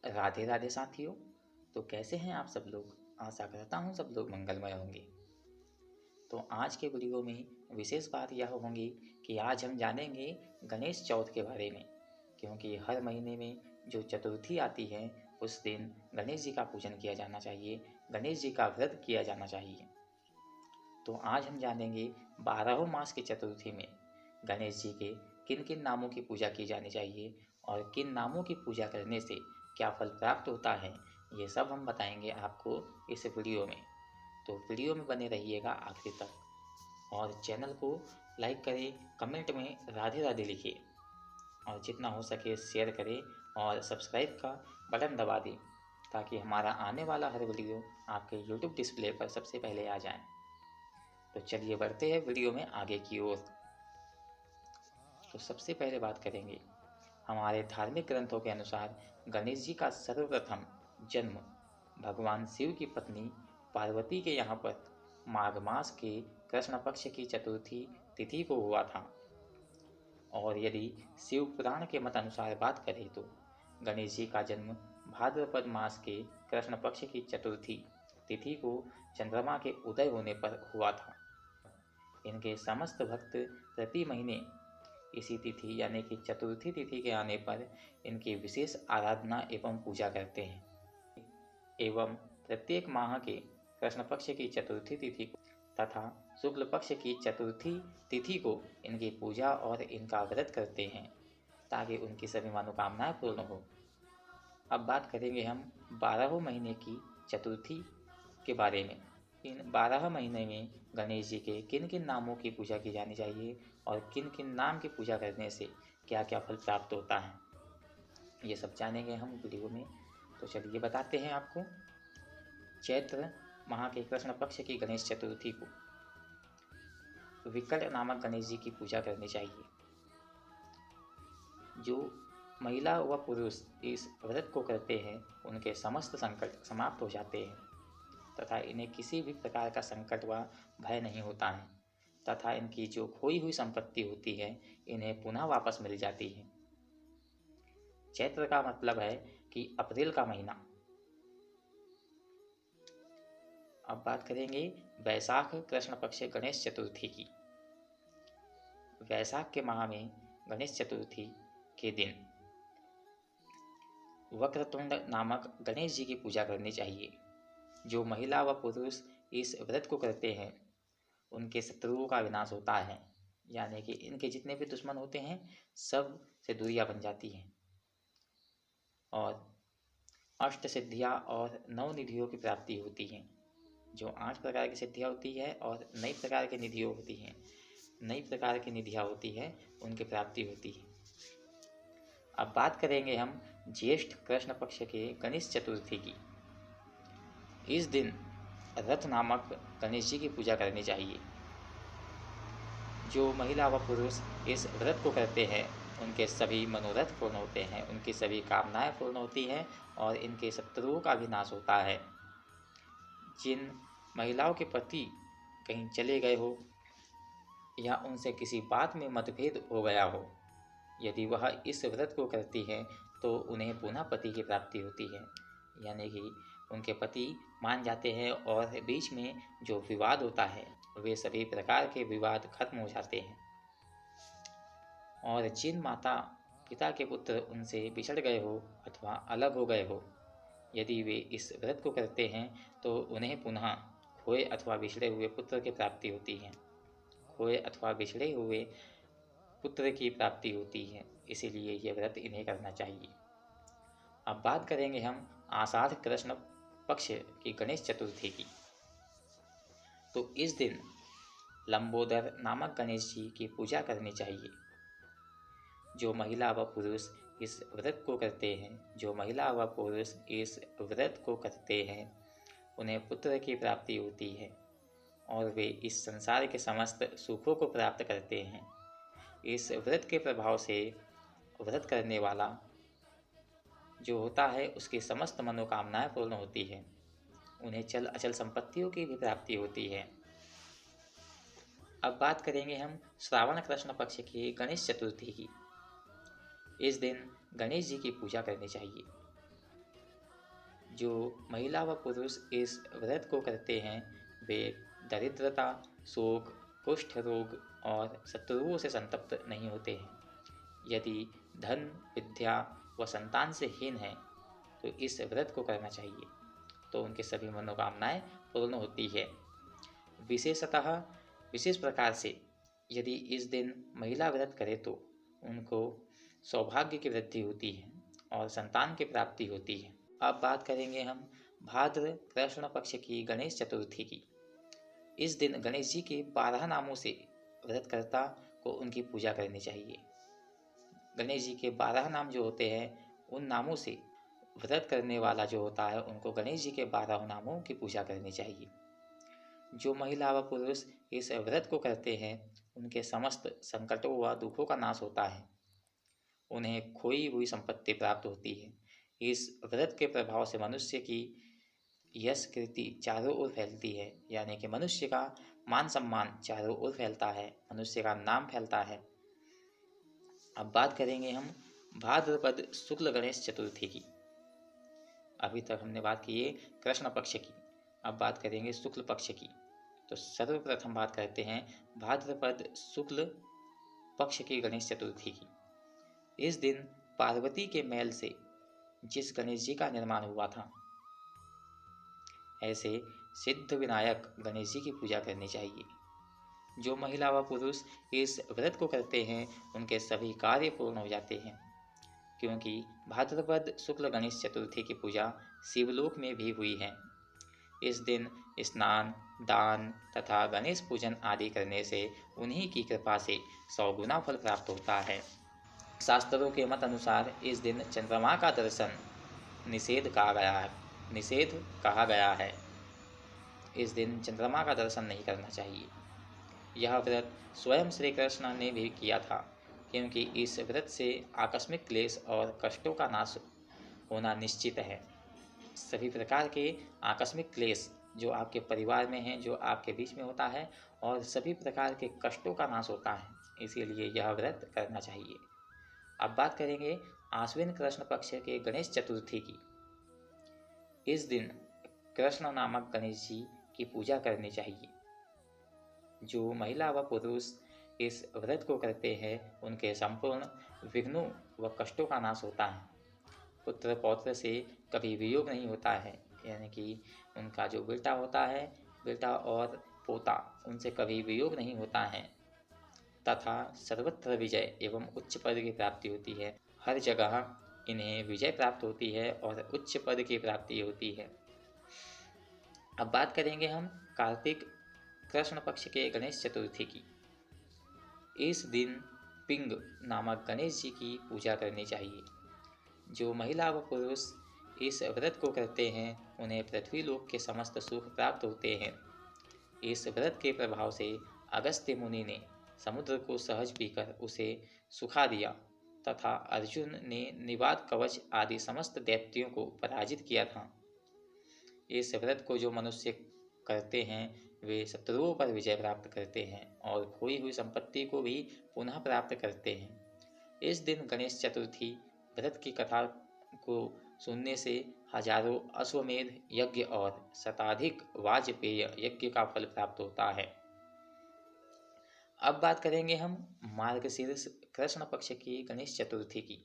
राधे राधे साथियों। तो कैसे हैं आप सब लोग? आशा करता हूँ सब लोग मंगलमय होंगे। तो आज के वीडियो में विशेष बात यह होगी कि आज हम जानेंगे गणेश चौथ के बारे में, क्योंकि हर महीने में जो चतुर्थी आती है उस दिन गणेश जी का पूजन किया जाना चाहिए, गणेश जी का व्रत किया जाना चाहिए। तो आज हम जानेंगे 12 मास की चतुर्थी में गणेश जी के किन किन नामों की पूजा की जानी चाहिए और किन नामों की पूजा करने से क्या फल प्राप्त होता है, ये सब हम बताएंगे आपको इस वीडियो में। तो वीडियो में बने रहिएगा आखिर तक और चैनल को लाइक करें, कमेंट में राधे राधे लिखिए और जितना हो सके शेयर करें और सब्सक्राइब का बटन दबा दें ताकि हमारा आने वाला हर वीडियो आपके यूट्यूब डिस्प्ले पर सबसे पहले आ जाए। तो चलिए बढ़ते हैं वीडियो में आगे की ओर। तो सबसे पहले बात करेंगे, हमारे धार्मिक ग्रंथों के अनुसार गणेश जी का सर्वप्रथम जन्म भगवान शिव की पत्नी पार्वती के यहाँ पर माघ मास के कृष्ण पक्ष की चतुर्थी तिथि को हुआ था। और यदि शिव पुराण के मत अनुसार बात करें तो गणेश जी का जन्म भाद्रपद मास के कृष्ण पक्ष की चतुर्थी तिथि को चंद्रमा के उदय होने पर हुआ था। इनके समस्त भक्त प्रति महीने इसी तिथि यानी कि चतुर्थी तिथि के आने पर इनकी विशेष आराधना एवं पूजा करते हैं एवं प्रत्येक माह के कृष्ण पक्ष की चतुर्थी तिथि को तथा शुक्ल पक्ष की चतुर्थी तिथि को इनकी पूजा और इनका व्रत करते हैं ताकि उनकी सभी मनोकामनाएं पूर्ण हो। अब बात करेंगे हम 12 महीने की चतुर्थी के बारे में। इन 12 महीने में गणेश जी के किन किन नामों की पूजा की जानी चाहिए और किन किन नाम की पूजा करने से क्या क्या फल प्राप्त होता है, ये सब जानेंगे हम वीडियो में। तो चलिए बताते हैं आपको। चैत्र माह के कृष्ण पक्ष की गणेश चतुर्थी को विकट नामक गणेश जी की पूजा करनी चाहिए। जो महिला व पुरुष इस व्रत को करते हैं उनके समस्त संकट समाप्त हो जाते हैं तथा इन्हें किसी भी प्रकार का संकट व भय नहीं होता है तथा इनकी जो खोई हुई संपत्ति होती है इन्हें पुनः वापस मिल जाती है। चैत्र का मतलब है कि अप्रैल का महीना। अब बात करेंगे वैशाख कृष्ण पक्ष गणेश चतुर्थी की। वैशाख के माह में गणेश चतुर्थी के दिन वक्रतुंड नामक गणेश जी की पूजा करनी चाहिए। जो महिला व पुरुष इस व्रत को करते हैं उनके शत्रुओं का विनाश होता है, यानी कि इनके जितने भी दुश्मन होते हैं सब से दूरियां बन जाती हैं और अष्ट सिद्धियां और 9 निधियों की प्राप्ति होती है। जो 8 प्रकार की सिद्धियां होती है और नई प्रकार की निधियों होती हैं, नई प्रकार की निधियां होती है उनकी प्राप्ति होती है। अब बात करेंगे हम ज्येष्ठ कृष्ण पक्ष के गणेश चतुर्थी की। इस दिन रथ नामक गणेश जी की पूजा करनी चाहिए। जो महिला व पुरुष इस व्रत को करते हैं उनके सभी मनोरथ पूर्ण होते हैं, उनकी सभी कामनाएं पूर्ण होती हैं और इनके शत्रुओं का भी नाश होता है। जिन महिलाओं के पति कहीं चले गए हो या उनसे किसी बात में मतभेद हो गया हो, यदि वह इस व्रत को करती है तो उन्हें पुनः पति की प्राप्ति होती है, यानी कि उनके पति मान जाते हैं और बीच में जो विवाद होता है वे सभी प्रकार के विवाद खत्म हो जाते हैं। और जिन माता पिता के पुत्र उनसे बिछड़ गए हो अथवा अलग हो गए हो, यदि वे इस व्रत को करते हैं तो उन्हें पुनः खोए अथवा बिछड़े हुए पुत्र की प्राप्ति होती है। खोए अथवा बिछड़े हुए पुत्र की प्राप्ति होती है, इसीलिए यह व्रत इन्हें करना चाहिए। अब बात करेंगे हम आषाढ़ कृष्ण पक्ष की गणेश चतुर्थी की। तो इस दिन लंबोदर नामक गणेश जी की पूजा करनी चाहिए। जो महिला व पुरुष इस व्रत को करते हैं, जो महिला व पुरुष इस व्रत को करते हैं उन्हें पुत्र की प्राप्ति होती है और वे इस संसार के समस्त सुखों को प्राप्त करते हैं। इस व्रत के प्रभाव से व्रत करने वाला जो होता है उसकी समस्त मनोकामनाएं पूर्ण होती है, उन्हें चल अचल संपत्तियों की भी प्राप्ति होती है। अब बात करेंगे हम श्रावण कृष्ण पक्ष की गणेश चतुर्थी की। इस दिन गणेश जी की पूजा करनी चाहिए। जो महिला व पुरुष इस व्रत को करते हैं वे दरिद्रता, शोक, कुष्ठ रोग और शत्रुओं से संतप्त नहीं होते हैं। यदि धन, विद्या व संतान से हीन है तो इस व्रत को करना चाहिए, तो उनके सभी मनोकामनाएं पूर्ण होती है। विशेषतः विशेष प्रकार से यदि इस दिन महिला व्रत करे तो उनको सौभाग्य की वृद्धि होती है और संतान की प्राप्ति होती है। अब बात करेंगे हम भाद्र कृष्ण पक्ष की गणेश चतुर्थी की। इस दिन गणेश जी के 12 नामों से व्रतकर्ता को उनकी पूजा करनी चाहिए। गणेश जी के 12 नाम जो होते हैं उन नामों से व्रत करने वाला जो होता है उनको गणेश जी के 12 नामों की पूजा करनी चाहिए। जो महिला व पुरुष इस व्रत को करते हैं उनके समस्त संकटों व दुखों का नाश होता है, उन्हें खोई हुई संपत्ति प्राप्त होती है। इस व्रत के प्रभाव से मनुष्य की यश कीर्ति चारों ओर फैलती है, यानी कि मनुष्य का मान सम्मान चारों ओर फैलता है, मनुष्य का नाम फैलता है। अब बात करेंगे हम भाद्रपद शुक्ल गणेश चतुर्थी की। अभी तक हमने बात की है कृष्ण पक्ष की, अब बात करेंगे शुक्ल पक्ष की। तो सर्वप्रथम बात करते हैं भाद्रपद शुक्ल पक्ष की गणेश चतुर्थी की। इस दिन पार्वती के मैल से जिस गणेश जी का निर्माण हुआ था ऐसे सिद्ध विनायक गणेश जी की पूजा करनी चाहिए। जो महिला व पुरुष इस व्रत को करते हैं उनके सभी कार्य पूर्ण हो जाते हैं, क्योंकि भाद्रपद शुक्ल गणेश चतुर्थी की पूजा शिवलोक में भी हुई है। इस दिन स्नान, दान तथा गणेश पूजन आदि करने से उन्हीं की कृपा से 100 गुना फल प्राप्त होता है। शास्त्रों के मत अनुसार इस दिन चंद्रमा का दर्शन निषेध कहा गया है। इस दिन चंद्रमा का दर्शन नहीं करना चाहिए। यह व्रत स्वयं श्री कृष्ण ने भी किया था, क्योंकि इस व्रत से आकस्मिक क्लेश और कष्टों का नाश होना निश्चित है। सभी प्रकार के आकस्मिक क्लेश जो आपके परिवार में हैं, जो आपके बीच में होता है, और सभी प्रकार के कष्टों का नाश होता है, इसीलिए यह व्रत करना चाहिए। अब बात करेंगे आश्विन कृष्ण पक्ष के गणेश चतुर्थी की। इस दिन कृष्ण नामक गणेश जी की पूजा करनी चाहिए। जो महिला व पुरुष इस व्रत को करते हैं उनके संपूर्ण विघ्नों व कष्टों का नाश होता है। पुत्र पौत्र से कभी वियोग नहीं होता है, यानी कि उनका जो बेटा होता है, बेटा और पोता, उनसे कभी वियोग नहीं होता है, तथा सर्वत्र विजय एवं उच्च पद की प्राप्ति होती है। हर जगह इन्हें विजय प्राप्त होती है और उच्च पद की प्राप्ति होती है। अब बात करेंगे हम कार्तिक कृष्ण पक्ष के गणेश चतुर्थी की। इस दिन पिंग नामक गणेश जी की पूजा करनी चाहिए। जो महिला व पुरुष इस व्रत को करते हैं उन्हें पृथ्वी लोक के समस्त सुख प्राप्त होते हैं। इस व्रत के प्रभाव से अगस्त्य मुनि ने समुद्र को सहज पीकर उसे सुखा दिया तथा अर्जुन ने निवात कवच आदि समस्त दैत्यों को पराजित किया था। इस व्रत को जो मनुष्य करते हैं वे शत्रुओं पर विजय प्राप्त करते हैं और खोई हुई संपत्ति को भी पुनः प्राप्त करते हैं। इस दिन गणेश चतुर्थी व्रत की कथा को सुनने से हजारों अश्वमेध यज्ञ और शताधिक वाजपेय यज्ञ का फल प्राप्त होता है। अब बात करेंगे हम मार्गशीर्ष कृष्ण पक्ष की गणेश चतुर्थी की।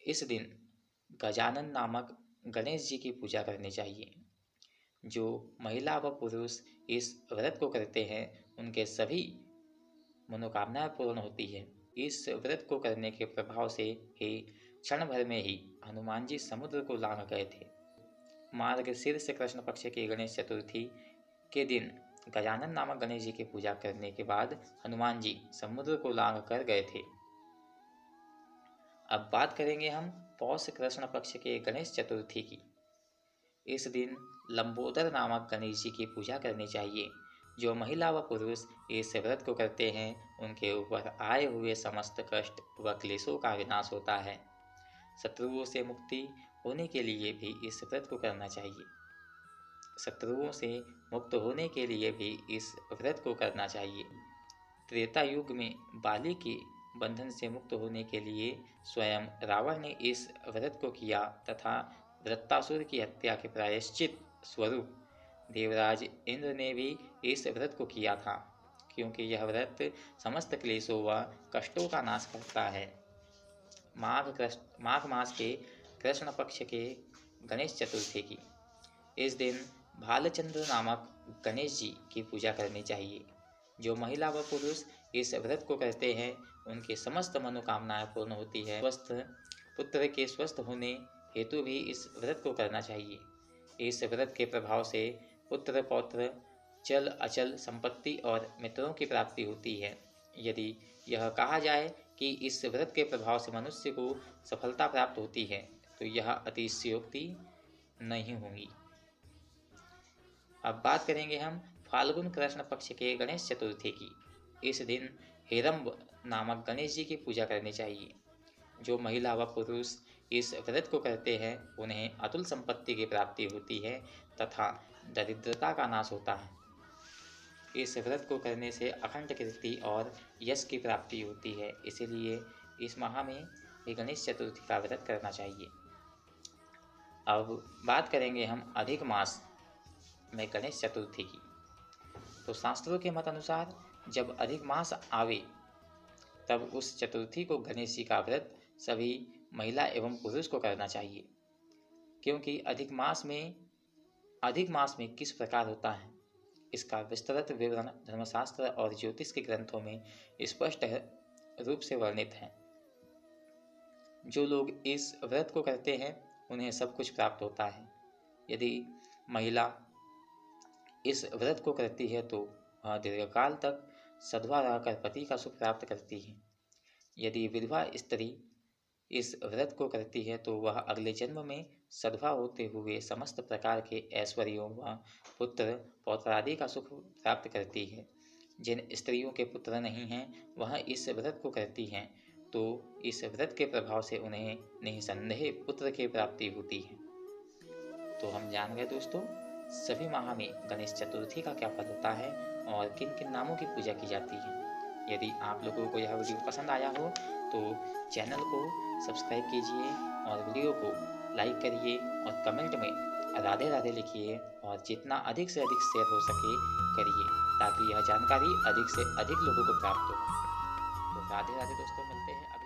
इस दिन गजानन नामक गणेश जी की पूजा करनी चाहिए। जो महिला व पुरुष इस व्रत को करते हैं उनके सभी मनोकामनाएं पूर्ण होती है। इस व्रत को करने के प्रभाव से ही क्षण भर में ही हनुमान जी समुद्र को लांघ गए थे। मार्गशीर्ष कृष्ण पक्ष की गणेश चतुर्थी के दिन गजानन नामक गणेश जी की पूजा करने के बाद हनुमान जी समुद्र को लांघ कर गए थे। अब बात करेंगे हम पौष कृष्ण पक्ष के गणेश चतुर्थी की। इस दिन लंबोदर नामक गणेश जी की पूजा करनी चाहिए। जो महिला व पुरुष इस व्रत को करते हैं उनके ऊपर आए हुए समस्त कष्ट व क्लेशों का विनाश होता है। शत्रुओं से मुक्ति होने के लिए भी इस व्रत को करना चाहिए। शत्रुओं से मुक्त होने के लिए भी इस व्रत को करना चाहिए। त्रेता युग में बाली के बंधन से मुक्त होने के लिए स्वयं रावण ने इस व्रत को किया तथा वृत्तासुर की हत्या के प्रायश्चित स्वरूप देवराज इंद्र ने भी इस व्रत को किया था, क्योंकि यह व्रत समस्त क्लेशों व कष्टों का नाश करता है। माघ मास के कृष्ण पक्ष के गणेश चतुर्थी की इस दिन भालचंद्र नामक गणेश जी की पूजा करनी चाहिए। जो महिला व पुरुष इस व्रत को करते हैं उनकी समस्त मनोकामनाएं पूर्ण होती है। स्वस्थ पुत्र के स्वस्थ होने हेतु भी इस व्रत को करना चाहिए। इस व्रत के प्रभाव से पुत्र पौत्र चल अचल संपत्ति और मित्रों की प्राप्ति होती है। यदि यह कहा जाए कि इस व्रत के प्रभाव से मनुष्य को सफलता प्राप्त होती है तो यह अतिशयोक्ति नहीं होगी। अब बात करेंगे हम फाल्गुन कृष्ण पक्ष के गणेश चतुर्थी की। इस दिन हेरम्ब नामक गणेश जी की पूजा करनी चाहिए। जो महिला व पुरुष इस व्रत को करते हैं उन्हें अतुल संपत्ति की प्राप्ति होती है तथा दरिद्रता का नाश होता है। इस व्रत को करने से अखंड कीर्ति और यश की प्राप्ति होती है, इसीलिए इस माह में ये गणेश चतुर्थी का व्रत करना चाहिए। अब बात करेंगे हम अधिक मास में गणेश चतुर्थी की। तो शास्त्रों के मत अनुसार जब अधिक मास आवे तब उस चतुर्थी को गणेश जी का व्रत सभी महिला एवं पुरुष को करना चाहिए, क्योंकि अधिक मास में किस प्रकार होता है इसका विस्तृत विवरण धर्मशास्त्र और ज्योतिष के ग्रंथों में स्पष्ट रूप से वर्णित है। जो लोग इस व्रत को करते हैं उन्हें सब कुछ प्राप्त होता है। यदि महिला इस व्रत को करती है तो वह दीर्घकाल तक सधवा रहकर पति का सुख प्राप्त करती है। यदि विधवा स्त्री इस व्रत को करती है तो वह अगले जन्म में सधवा होते हुए समस्त प्रकार के ऐश्वर्यों व पुत्र पौत्र आदि का सुख प्राप्त करती है। जिन स्त्रियों के पुत्र नहीं हैं वह इस व्रत को करती हैं तो इस व्रत के प्रभाव से उन्हें निसंदेह पुत्र की प्राप्ति होती है। तो हम जान गए दोस्तों सभी माह में गणेश चतुर्थी का क्या फल होता है और किन किन नामों की पूजा की जाती है। यदि आप लोगों को यह वीडियो पसंद आया हो तो चैनल को सब्सक्राइब कीजिए और वीडियो को लाइक करिए और कमेंट में राधे राधे लिखिए और जितना अधिक से अधिक शेयर हो सके करिए ताकि यह जानकारी अधिक से अधिक लोगों को प्राप्त हो। तो राधे राधे दोस्तों, मिलते हैं।